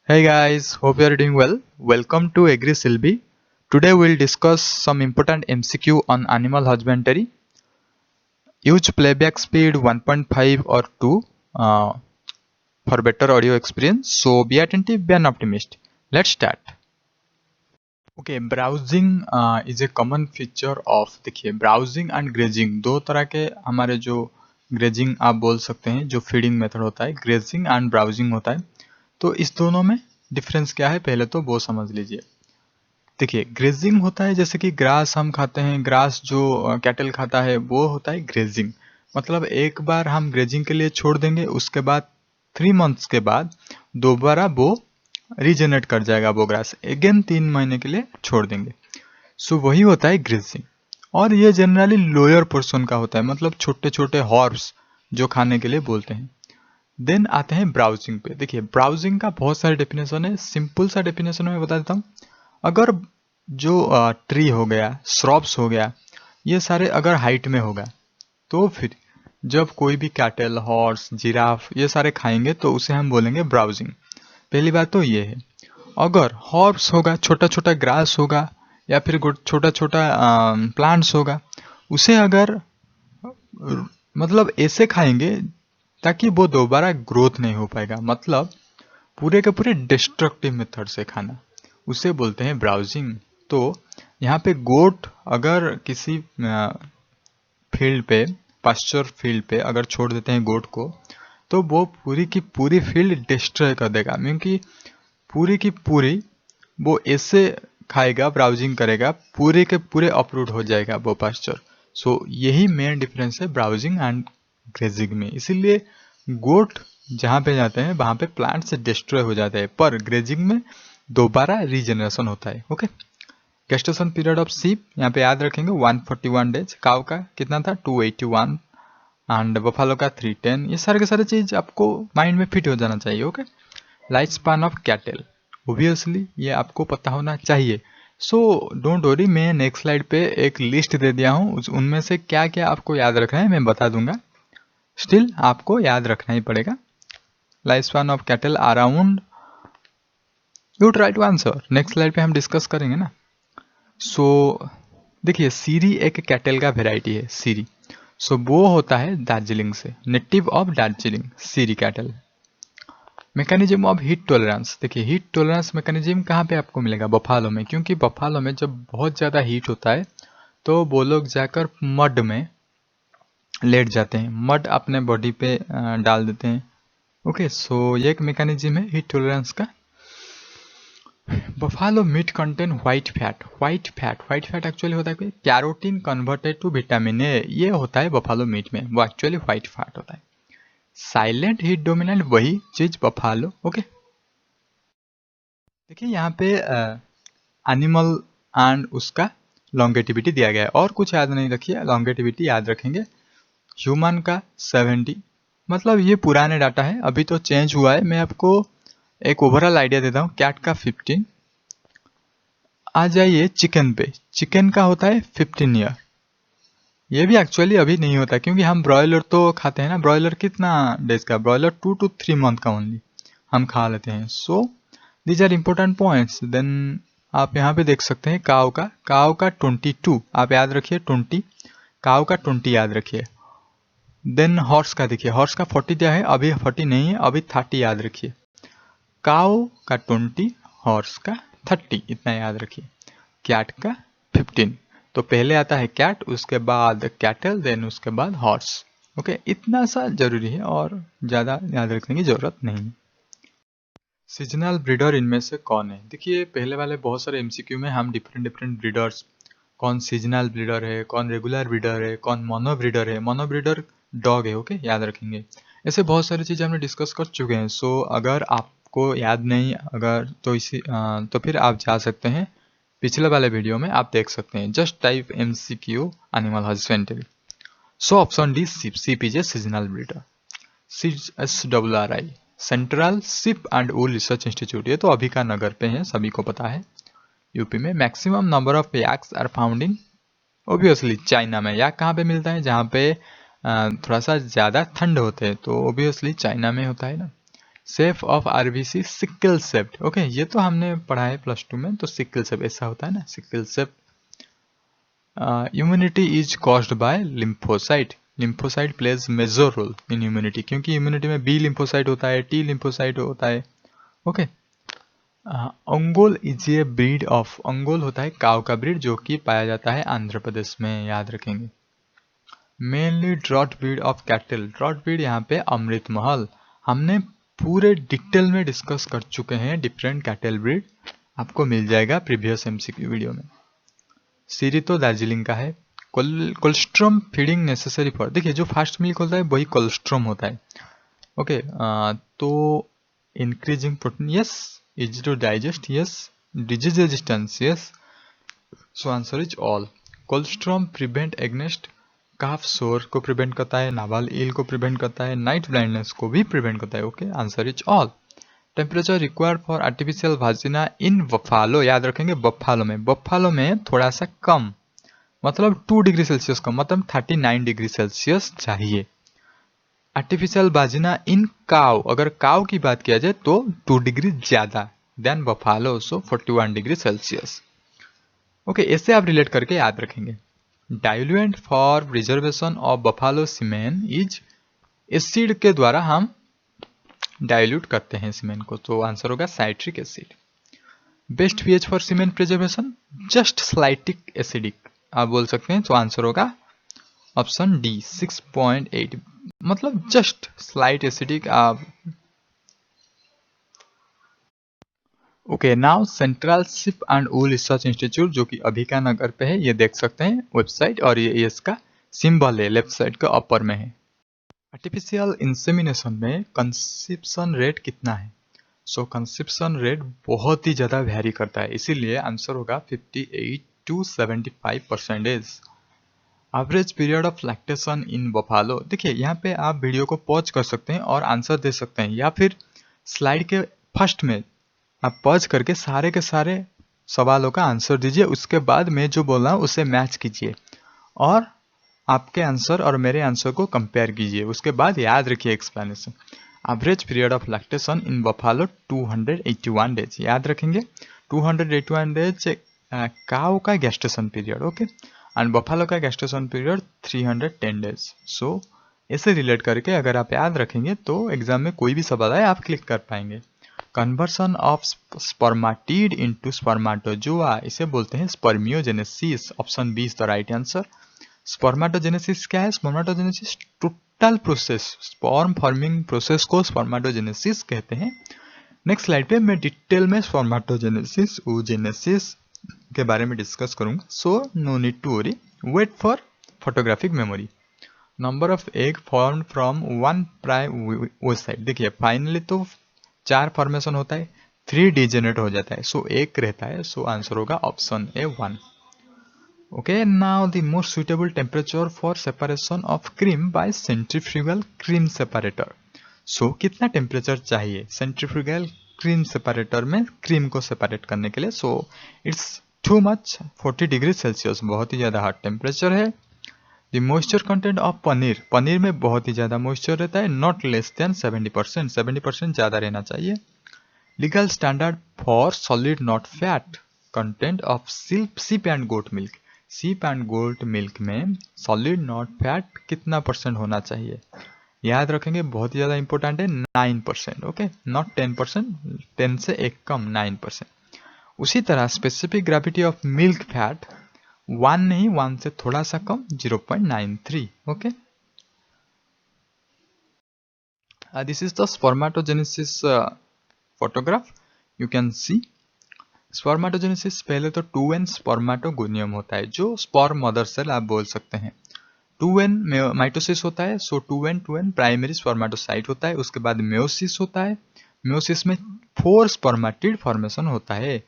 Hey guys, hope you are doing well. Welcome to Agri Silbi. Today we'll discuss some important MCQ on animal husbandry. Use playback speed 1.5 or 2 uh, for better audio experience. So be attentive, be an optimist. Let's start. Okay, browsing is a common feature of देखिए browsing and grazing दो तरह के हमारे जो grazing आप बोल सकते हैं जो फीडिंग मेथड होता है grazing and browsing होता है। तो इस दोनों में डिफरेंस क्या है पहले तो वो समझ लीजिए। देखिए ग्रेजिंग होता है जैसे कि ग्रास हम खाते हैं, ग्रास जो कैटल खाता है वो होता है ग्रेजिंग। मतलब एक बार हम ग्रेजिंग के लिए छोड़ देंगे, उसके बाद 3 मंथ्स के बाद दोबारा वो रीजनरेट कर जाएगा वो ग्रास, अगेन 3 महीने के लिए छोड़ देंगे। सो वही होता है ग्रेजिंग। और ये जनरली लोअर पोर्शन का होता है, मतलब छोटे छोटे हॉर्स जो खाने के लिए बोलते हैं। देन आते हैं ब्राउजिंग पे। देखिए ब्राउजिंग का बहुत सारे डेफिनेशन है, सिंपल सा डेफिनेशन मैं बता देता हूँ। अगर जो ट्री हो गया, श्रब्स हो गया, ये सारे अगर हाइट में होगा तो फिर जब कोई भी कैटल, हॉर्स, जिराफ ये सारे खाएंगे तो उसे हम बोलेंगे ब्राउजिंग। पहली बात तो ये है। अगर हॉर्स होगा, छोटा छोटा ग्रास होगा या फिर छोटा छोटा प्लांट्स होगा, उसे अगर मतलब ऐसे खाएंगे ताकि वो दोबारा ग्रोथ नहीं हो पाएगा, मतलब पूरे के पूरे डिस्ट्रक्टिव मेथड से खाना, उसे बोलते हैं ब्राउजिंग। तो यहाँ पे गोट अगर किसी फील्ड पे, पास्चर फील्ड पे अगर छोड़ देते हैं गोट को, तो वो पूरी की पूरी फील्ड डिस्ट्रॉय कर देगा, क्योंकि पूरी की पूरी वो ऐसे खाएगा, ब्राउजिंग करेगा, पूरे के पूरे अपरूट हो जाएगा वो पास्चर। सो यही मेन डिफरेंस है ब्राउजिंग एंड ग्रेजिंग में। इसीलिए गोट जहाँ पे जाते हैं वहाँ पे प्लांट से डिस्ट्रॉय हो जाते हैं, पर ग्रेजिंग में दोबारा रीजनरेशन होता है। ओके, गेस्टेशन पीरियड ऑफ सीप यहाँ पे याद रखेंगे 141 डेज। काव का कितना था 281 एंड बफालो का 310। ये सारे के सारे चीज आपको माइंड में फिट हो जाना चाहिए। Okay, life span of cattle obviously ये आपको पता होना चाहिए। सो डोंट वरी, मैं नेक्स्ट स्लाइड पे एक लिस्ट दे दिया हूँ, उनमें से क्या क्या आपको याद रखना है मैं बता दूंगा। स्टिल आपको याद रखना ही पड़ेगा। Life span of cattle around, you try to answer, next slide पे हम डिस्कस करेंगे ना। सो देखिए सीरी एक कैटल का वेराइटी है, सीरी। सो वो होता है दार्जिलिंग से, native of Darjeeling, Siri cattle. Mechanism of heat tolerance, देखिए हीट टॉलरेंस मैकेनिज्म कहाँ पे आपको मिलेगा? बफालो में, क्योंकि बफालो में जब बहुत ज़्यादा हीट होता है तो वो लोग जाकर मड में लेट जाते हैं, मड अपने बॉडी पे डाल देते हैं। ओके, सो ये एक मैकेनिज्म है हीट टॉलरेंस का। Buffalo meat contain white fat. White fat actually होता है कोई carotene converted to vitamin A, ये होता है बफालो मीट में, वो एक्चुअली व्हाइट फैट होता है। साइलेंट हीट डोमिनेंट वही चीज बफालो। ओके, देखिए यहाँ पे एनिमल एंड उसका लॉन्गेटिविटी दिया गया है, और कुछ याद नहीं रखिए, लॉन्गेटिविटी याद रखेंगे। ह्यूमन का 70, मतलब ये पुराने डाटा है, अभी तो चेंज हुआ है। मैं आपको एक ओवरऑल आइडिया देता हूँ। कैट का 15। आ जाइए चिकन पे, चिकन का होता है 15 ईयर। ये भी एक्चुअली अभी नहीं होता, क्योंकि हम ब्रॉयलर तो खाते हैं ना। ब्रॉयलर कितना डेज का? ब्रॉयलर 2 to 3 मंथ का ओनली हम खा लेते हैं। So these are important points. Then आप यहाँ पे देख सकते हैं काव का 22 आप याद रखिए, 20 काव का 20 याद रखिए। देन हॉर्स का देखिए, हॉर्स का 40 दिया है, अभी 40 नहीं है, अभी 30 याद रखिए। काव का 20, हॉर्स का 30, इतना याद रखिए। कैट का 15। तो पहले आता है कैट, उसके बाद कैटल, देन उसके बाद हॉर्स। ओके, इतना सा जरूरी है और ज़्यादा याद रखने की जरूरत नहीं। सीजनल ब्रीडर इनमें से कौन है? देखिए पहले वाले बहुत सारे एमसीक्यू में हम डिफरेंट डिफरेंट ब्रीडर्स, कौन सीजनल ब्रीडर है, कौन रेगुलर ब्रीडर है, कौन मोनो ब्रीडर है। मोनो ब्रीडर डॉग है, ओके, याद रखेंगे। ऐसे बहुत सारी चीज़ें हमने डिस्कस कर चुके हैं। सो अगर आपको याद नहीं, अगर तो तो फिर आप जा सकते हैं पिछले वाले वीडियो में, आप देख सकते हैं। Just type MCQ animal husbandry. So option D सीप is a seasonal breeder. SRRI central ship and wool research institute, ये तो अभी का नगर पे है, सभी को पता है। यूपी में maximum number of yaks are found in, obviously China में। याक कहाँ पे मिलता है? जहाँ पे थोड़ा सा ज़्यादा ठंड होते हैं, तो ओबियसली चाइना में होता है ना। Shape of RBC sickle shaped. Okay, ये तो हमने पढ़ा है +2 में, तो सिकल शेप ऐसा होता है ना, sickle shape. Immunity is caused by lymphocyte. Lymphocyte plays major role in immunity, क्योंकि इम्यूनिटी में बी लिम्फोसाइट होता है, टी लिम्फोसाइट होता है। Okay, Ongole is a breed of, Ongole होता है काव का ब्रीड जो कि पाया जाता है आंध्र प्रदेश में, याद रखेंगे। Mainly drought breed of cattle, drought breed यहाँ पे अमृत महल, हमने पूरे डिटेल में डिस्कस कर चुके हैं डिफरेंट कैटल ब्रीड, आपको मिल जाएगा प्रीवियस एमसीक्यू वीडियो में। सीरी तो दार्जिलिंग का है। कोलेस्ट्रॉम फीडिंग नेसेसरी फॉर, देखिए जो फास्ट मिल्क होता है वही कोलेस्ट्रॉम होता है। ओके, तो increasing protein, yes. Easy to digest, yes. Disease resistance, yes. So answer is all. Cholesterol prevent against calf scour को प्रिवेंट करता है, नावल ईल को प्रिवेंट करता है, नाइट ब्लाइंडनेस को भी प्रिवेंट करता है। Okay, answer is all. Temperature required for artificial vagina in buffalo, याद रखेंगे बफालो में, बफालो में थोड़ा सा कम, मतलब 2 डिग्री सेल्सियस कम, मतलब 39 डिग्री सेल्सियस चाहिए। आर्टिफिशियल वाजिना इन काव, अगर काव की बात किया जाए तो 2 डिग्री ज्यादा than buffalo, so 41 degree Celsius. Okay, ऐसे आप रिलेट करके याद रखेंगे। Diluent for preservation of buffalo semen is, acid के द्वारा हम डाइल्यूट करते हैं सीमेन को, तो आंसर होगा citric acid. Best pH for semen preservation, just slightly acidic आप बोल सकते हैं, तो आंसर होगा ऑप्शन डी 6.8, मतलब जस्ट स्लाइट एसिडिक आप। Okay, now central ship and wool research institute जो कि अभिका नगर पे है, ये देख सकते हैं वेबसाइट, और ये इसका सिंबल है लेफ्ट साइड का अपर में है। आर्टिफिशियल इंसेमिनेशन में कंसेप्शन रेट कितना है? सो कंसेप्शन रेट बहुत ही ज़्यादा वेरी करता है, इसीलिए आंसर होगा 58 to 75%। Average period of lactation in Buffalo, देखिए यहाँ पे आप वीडियो को पॉज कर सकते हैं और आंसर दे सकते हैं, या फिर स्लाइड के फर्स्ट में आप पॉज करके सारे के सारे सवालों का आंसर दीजिए, उसके बाद मैं जो बोल रहा हूँ उसे मैच कीजिए और आपके आंसर और मेरे आंसर को कंपेयर कीजिए, उसके बाद याद रखिए explanation. Average period of lactation in Buffalo 281 days, याद रखेंगे 281 डेज काऊ का gestation period. Okay, and Buffalo का गेस्टेशन पीरियड 310 डेज। सो ऐसे रिलेट करके अगर आप याद रखेंगे तो एग्जाम में कोई भी सवाल आए आप क्लिक कर पाएंगे। Conversion of spermatid into spermatozoa, इसे बोलते हैं spermiogenesis, option B is the right answer. Spermatogenesis क्या है? Spermatogenesis total process, sperm forming process को स्पर्माटोजेनेसिस कहते हैं। नेक्स्ट स्लाइड पे मैं डिटेल में स्पर्माटोजेनेसिस, oogenesis के बारे में डिस्कस करूंगा, so no need to worry, wait for photographic memory. Number of egg form from one prime oocyte, देखिए फाइनली तो 4 फॉर्मेशन होता है, 3 डिजेनरेट हो जाता है, सो एक रहता है, सो आंसर होगा option A 1। Okay, now the most suitable temperature for separation of cream by centrifugal cream separator. So कितना टेम्परेचर चाहिए सेंट्रीफ्यूगल क्रीम सेपरेटर में क्रीम को सेपरेट करने के लिए? So it's too much, 40 degree Celsius बहुत ही ज़्यादा हार्ड टेम्परेचर है। The moisture content of paneer, paneer में बहुत ही ज़्यादा मॉइस्चर रहता है, नॉट लेस देन 70%, 70% ज़्यादा रहना चाहिए। Legal standard for solid not fat content of sheep and goat milk, sheep and goat milk में सॉलिड नॉट फैट कितना % होना चाहिए? याद रखेंगे बहुत ही ज़्यादा इंपॉर्टेंट है, 9%। ओके, नॉट 10%, 10 से एक कम, 9%। उसी तरह specific gravity of milk fat 1 नहीं, 1 से थोड़ा सा कम, 0.93। Okay, this is the spermatogenesis photograph, you can see. Spermatogenesis पहले तो 2n स्पर्माटोगोनियम होता है, जो स्पर्म मदर सेल आप बोल सकते हैं। 2n माइटोसिस होता है, सो 2n प्राइमरी स्पर्माटोसाइट होता है, उसके बाद मेयोसिस होता है, मेयोसिस में 4 स्पर्माटिड फॉर्मेशन होता है।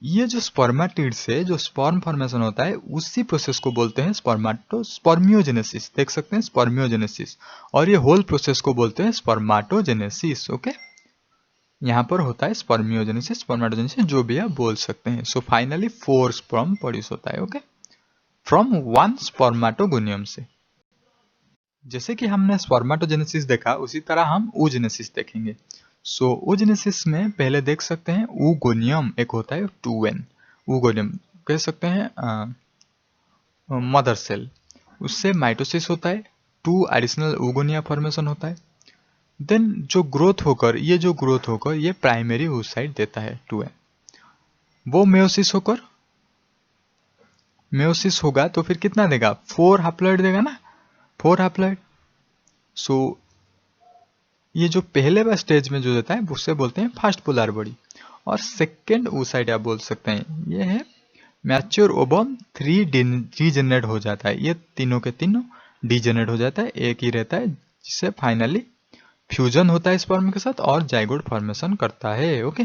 ये जो स्पर्माटिड से जो स्पर्म फॉर्मेशन होता है उसी प्रोसेस को बोलते हैं स्पर्मियोजेनेसिस, देख सकते हैं स्पर्मियोजेनेसिस, और ये होल प्रोसेस को बोलते हैं स्पर्माटोजेनेसिस। ओके, यहाँ पर होता है स्पर्मियोजेनेसिस, स्पर्माटोजेनेसिस, जो भी आप बोल सकते हैं। सो फाइनली 4 स्पर्म प्रोड्यूस होता है, ओके, फ्रॉम 1 स्पर्माटोगोनियम से। जैसे कि हमने स्पर्माटोजेनेसिस देखा उसी तरह हम oogenesis देखेंगे। सो oogenesis में पहले देख सकते हैं oogoनियम एक होता है 2n, oogoनियम कह सकते हैं मदर सेल, उससे माइटोसिस होता है, 2 एडिशनल oogonia फॉर्मेशन होता है। देन जो ग्रोथ होकर ये प्राइमरी oocyte देता है 2n, वो मेयोसिस होगा तो फिर कितना देगा, 4 हैप्लॉइड देगा ना, 4 हैप्लॉइड। सो ये जो पहले वाला स्टेज में जो देता है उससे बोलते हैं फर्स्ट पोलर बॉडी। और सेकेंड oocyte आप बोल सकते हैं ये है मैच्योर ओवम 3 डीजेनरेट हो जाता है, ये तीनों के तीनों डीजेनरेट हो जाता है, एक ही रहता है, जिससे फाइनली फ्यूजन होता है स्पर्म के साथ और जाइगोट फॉर्मेशन करता है। ओके।